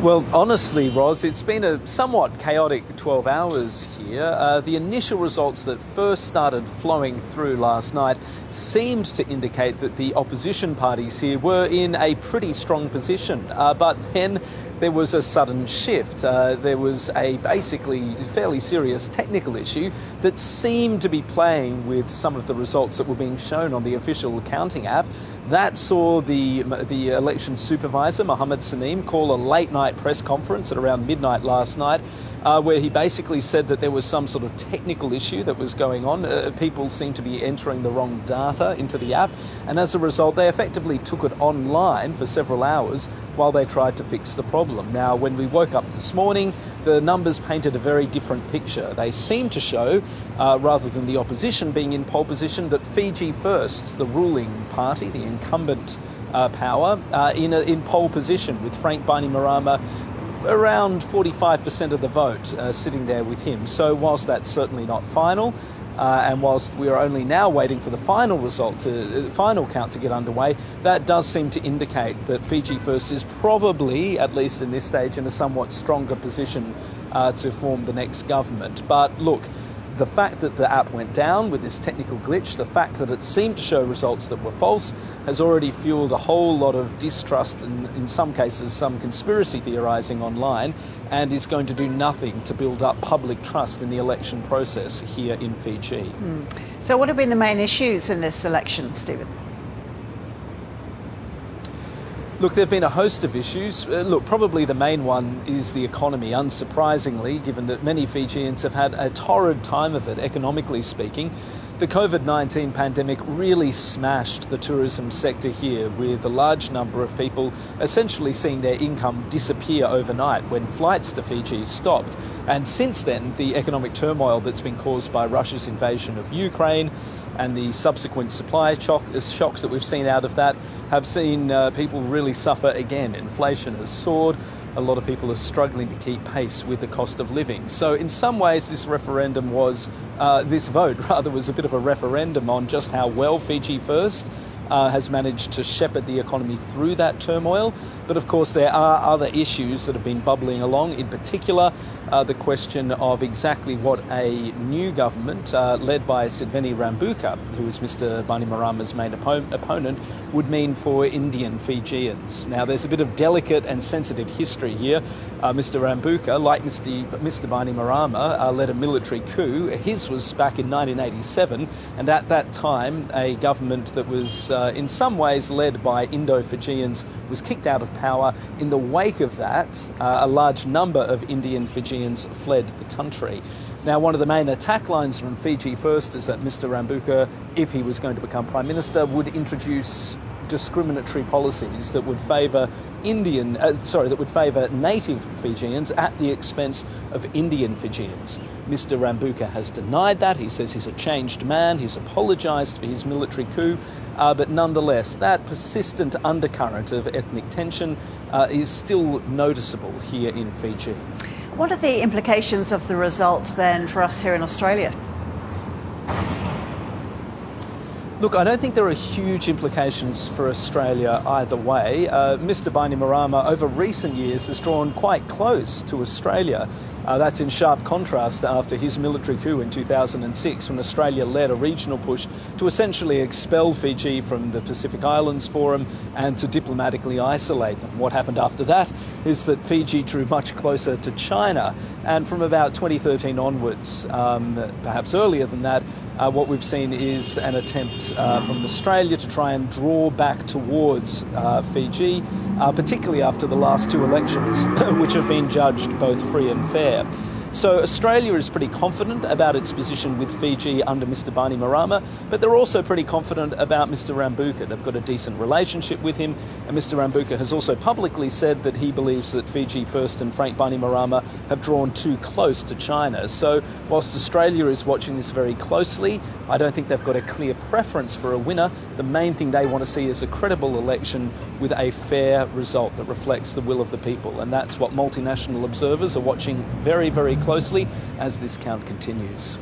Well, honestly, Ros, it's been a somewhat chaotic 12 hours here. The initial results that first started flowing through last night seemed to indicate that the opposition parties here were in a pretty strong position. But then there was a sudden shift. There was a basically fairly serious technical issue that seemed to be playing with some of the results that were being shown on the official counting app. That saw the election supervisor, Mohammed Saneem, call a late-night press conference at around midnight last night, where he basically said that there was some sort of technical issue that was going on. People seemed to be entering the wrong data into the app, and as a result, they effectively took it online for several hours while they tried to fix the problem. Now, when we woke up this morning, the numbers painted a very different picture. They seemed to show, rather than the opposition being in pole position, that Fiji First, the ruling party, the incumbent power, in pole position, with Frank Bainimarama around 45% of the vote sitting there with him. So whilst that's certainly not final, and whilst we are only now waiting for the final result, the final count to get underway, that does seem to indicate that Fiji First is probably, at least in this stage, in a somewhat stronger position to form the next government. But look, the fact that the app went down with this technical glitch, the fact that it seemed to show results that were false, has already fueled a whole lot of distrust and, in some cases, some conspiracy theorising online, and is going to do nothing to build up public trust in the election process here in Fiji. So what have been the main issues in this election, Stephen? Look, there have been a host of issues. Probably the main one is the economy, unsurprisingly, given that many Fijians have had a torrid time of it, economically speaking. The COVID-19 pandemic really smashed the tourism sector here, with a large number of people essentially seeing their income disappear overnight when flights to Fiji stopped. And since then, the economic turmoil that's been caused by Russia's invasion of Ukraine and the subsequent supply shocks that we've seen out of that have seen people really suffer again. Inflation has soared. A lot of people are struggling to keep pace with the cost of living. So in some ways, this vote was a bit of a referendum on just how well Fiji First has managed to shepherd the economy through that turmoil. But of course, there are other issues that have been bubbling along, in particular the question of exactly what a new government led by Sidveni Rambuka, who is Mr Bainimarama's main opponent, would mean for Indian Fijians. Now, there's a bit of delicate and sensitive history here. Mr Rambuka, like Mr Bainimarama, led a military coup. His was back in 1987, and at that time, a government that was in some ways led by Indo-Fijians was kicked out of power. In the wake of that, a large number of Indian Fijians fled the country. Now, one of the main attack lines from Fiji First is that Mr Rambuka, if he was going to become Prime Minister, would introduce discriminatory policies that would favour native Fijians at the expense of Indian Fijians. Mr Rambuka has denied that. He says he's a changed man. He's apologised for his military coup. But nonetheless, that persistent undercurrent of ethnic tension is still noticeable here in Fiji. What are the implications of the results then for us here in Australia? Look, I don't think there are huge implications for Australia either way. Mr Bainimarama, over recent years, has drawn quite close to Australia. That's in sharp contrast after his military coup in 2006, when Australia led a regional push to essentially expel Fiji from the Pacific Islands Forum and to diplomatically isolate them. What happened after that is that Fiji drew much closer to China, and from about 2013 onwards, perhaps earlier than that, what we've seen is an attempt from Australia to try and draw back towards Fiji, particularly after the last two elections, which have been judged both free and fair. So Australia is pretty confident about its position with Fiji under Mr Bainimarama, but they're also pretty confident about Mr Rambuka. They've got a decent relationship with him, and Mr Rambuka has also publicly said that he believes that Fiji First and Frank Bainimarama have drawn too close to China. So whilst Australia is watching this very closely, I don't think they've got a clear preference for a winner. The main thing they want to see is a credible election with a fair result that reflects the will of the people, and that's what multinational observers are watching very, very closely as this count continues.